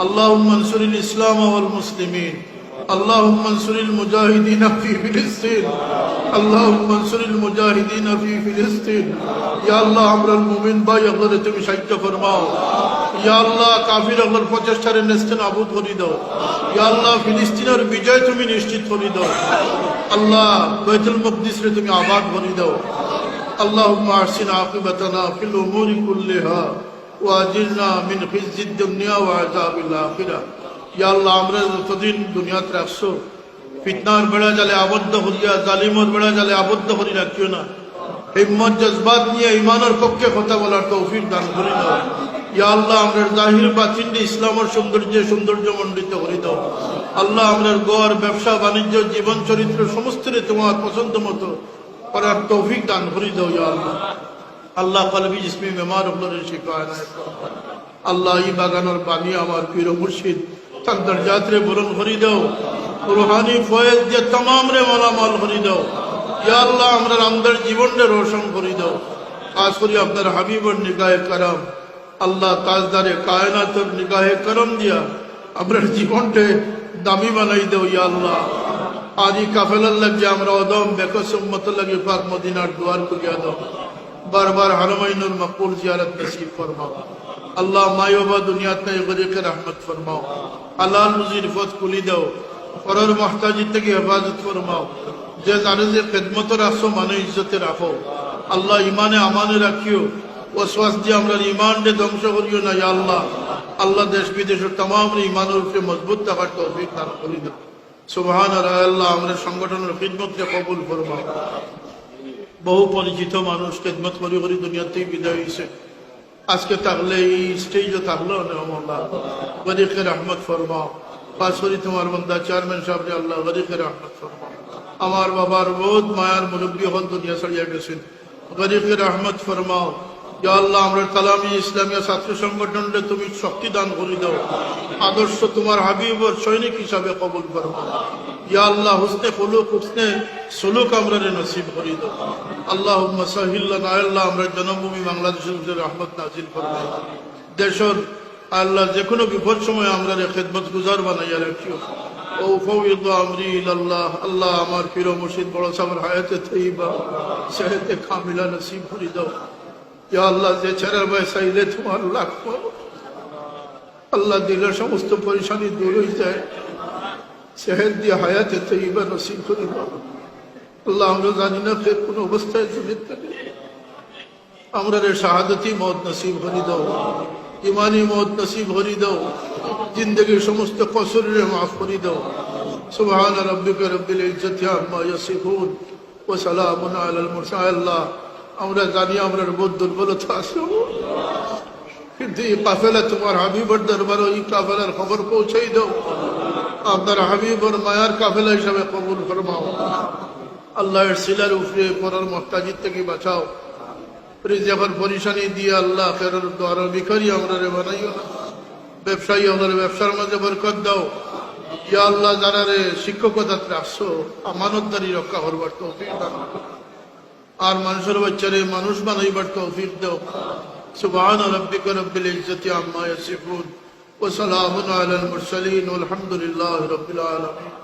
اللهم انصر الإسلام والمسلمين اللهم انصر المجاهدين في فلسطين اللهم انصر المجاهدين في فلسطين يا الله আমরা মুমিন ভাই আল্লাহরে তুমি সাহায্য ফরমাও ইয়া আল্লাহ কাফির আল্লাহর প্রচেষ্টারে নেস্তে নাবুদ করে দাও ইয়া আল্লাহ ফিলিস্তিনের বিজয় তুমি নিশ্চিত করে দাও আল্লাহ বাইতুল মুকদ্দিসরে তুমি আবাদ করে দাও اللهم احسن عاقبتنا في الامور كلها واجرنا من خزي الدنيا وعذاب الاخره ইয়া আল্লাহ আমরা যতদিন দুনিয়াতে রাখছো ফিতনার বেড়া জালে আবদ্ধ হইয়া জালিমের বেড়া জালে আবদ্ধ হরি রাখিও না হিম্মত জজবাত নিয়ে ঈমানের পক্ষে কথা বলার তৌফিক দান করে দাও ইয়া আল্লাহ আমরা জাহির বাতিন ইসলামের সৌন্দর্য মণ্ডিত করে দাও আল্লাহ আমরা গড় ব্যবসা বাণিজ্য জীবন চরিত্র সমস্তরে তোমার পছন্দ মতো করার তৌফিক দান করে দাও ইয়া আল্লাহ আল্লাহ কলবি জিসমি বিমার হলের শিফা এনায়েত করো আল্লাহ এই বাগানের পানি আমার পীর মুর্শিদ তার দরজাতে বুলন্দ করে দাও রূহানি ফয়েজ দিয়ে तमाम রে মালামাল করে দাও ইয়া আল্লাহ আমরা আমাদের জীবনকে রোশন করে দাও খাস করে আপনার হাবিবের নিগাহে করম আল্লাহ তাজদারে কায়নাতের নিগাহে করম দিয়া আমরা জীবনকে দামি বানাই দাও ইয়া আল্লাহ আদি কাফেলার লাগে আমরা ওদম বেকস উম্মত লাগে পাক মদিনার দুয়ার খুলিয়া দাও বারবার হারমাইনুল মকবুল জিয়ারত নসিব ফরমাও আল্লাহ মায়বা দুনিয়াতে গরিকে রহমত ফরমাও হালাল রুজি রিফত খুলি দাও পরের মুহতাজি থেকে হেফাজত ফরমাও যে জানে খিদমত রাখছো মানে ইজ্জতে রাখো আল্লাহ ইমানে আমানে রাখিও ওয়াসওয়াস দিয়ে আমরা ইমানকে ধ্বংস করিও না ইয়া আল্লাহ আল্লাহ দেশ বিদেশের तमाम ইমানের উপরে মজবুত থাকার তৌফিক দান করে দাও সুবহান আল্লাহ আমরা সংগঠনের খিদমতকে কবুল ফরমাও বহু পরিচিত মানুষ খিদমত করি করি দুনিয়াতে বিদায় হইছে আজকে থাকলে এই স্টেজে থাকলো না আল্লাহ গরিকে রহমত ফরমাও খাস করে তোমার বান্দা চেয়ারম্যান সাহেব আল্লাহ গরিকে রহমত ফরমাও আমার বাবার বহুত মায়ার মুরব্বী হল দুনিয়া ছাড়িয়ে গেছেন গরিকে রহমত ফরমাও ইয়া আল্লাহ আমরা কালামি ইসলামিয়া ছাত্র সংগঠনকে তুমি শক্তি দান করে দাও আদর্শ তোমার হাবিবর সৈনিক হিসাবে কবুল ফরমাও ইয়া আল্লাহ হুসনে খুলুক হুসনে সুলুক আমরা নসিব করে দাও আল্লাহুম্মা সাহিল লানা আল্লাহ আমরা জন্মভূমি বাংলাদেশের উপরে রহমত নাজিল ফরমাও দেশের আল্লাহ যে কোনো বিপদ সময় আমরা খিদমত গুজার বানাইয়া রাখিও ও ফাউইদ আমরি ইলাল্লাহ আল্লাহ আমার পীর মুর্শিদ বড় সাহেবের হায়াতে তৈয়বা সেহতে কামিলা নসিব করে দাও ইয়া আল্লাহ যে ছেড়ে বয়সাইলে তোমার লাগবো আল্লাহ দিলের সমস্ত পরেশানি দূর হয়ে যায় সেহেদ দিয়ে হায়াতে তৈয়বা নসিব করে দাও আল্লাহ আমরা জানি না ফের কোন অবস্থায় জমিত থাকে আমরা শাহাদতি মওত নসিব করে দাও ইমানি মওত নসিব করে দাও জিন্দগির সমস্ত কসুরে মাফ করে দাও সুবহান রাব্বিকা রব্বিল ইজ্জাতি আম্মা ইয়াসিফুন ওয়া সালামুন আলাল মুরসালিন আল্লাহ আমরা জানি আমরা বহুত দুর্বলতা আছে কিন্তু এই কাফেলা তোমার হাবিবের দরবারে এই কাফেলার খবর পৌঁছাই দাও আপনার হাবিবের মায়ার কাফেলা হিসাবে কবুল ফরমাও আল্লাহর সিলার উপরে পরের মুহতাজির থেকে বাঁচাও রিজিকের পরিশানি দিয়ে আল্লাহ খেরের দ্বার ভিখারি আমরা রে বানাইও না ব্যবসায়ী আমাদের ব্যবসার মাঝে বরকত দাও ইয়া আল্লাহ যারা রে শিক্ষকতাতে রাখছো আমানতদারি রক্ষা করবার তৌফিক দান আর মানুষের বাচ্চারে মানুষ বানাইবার তৌফিক দাও সুবহান রাব্বিকা রব্বিল ইজ্জাতি আম্মা ইয়াসিফুন ওয়া সালামুন আলাল মুরসালিন ওয়ালহামদুলিল্লাহি রাব্বিল আলামিন।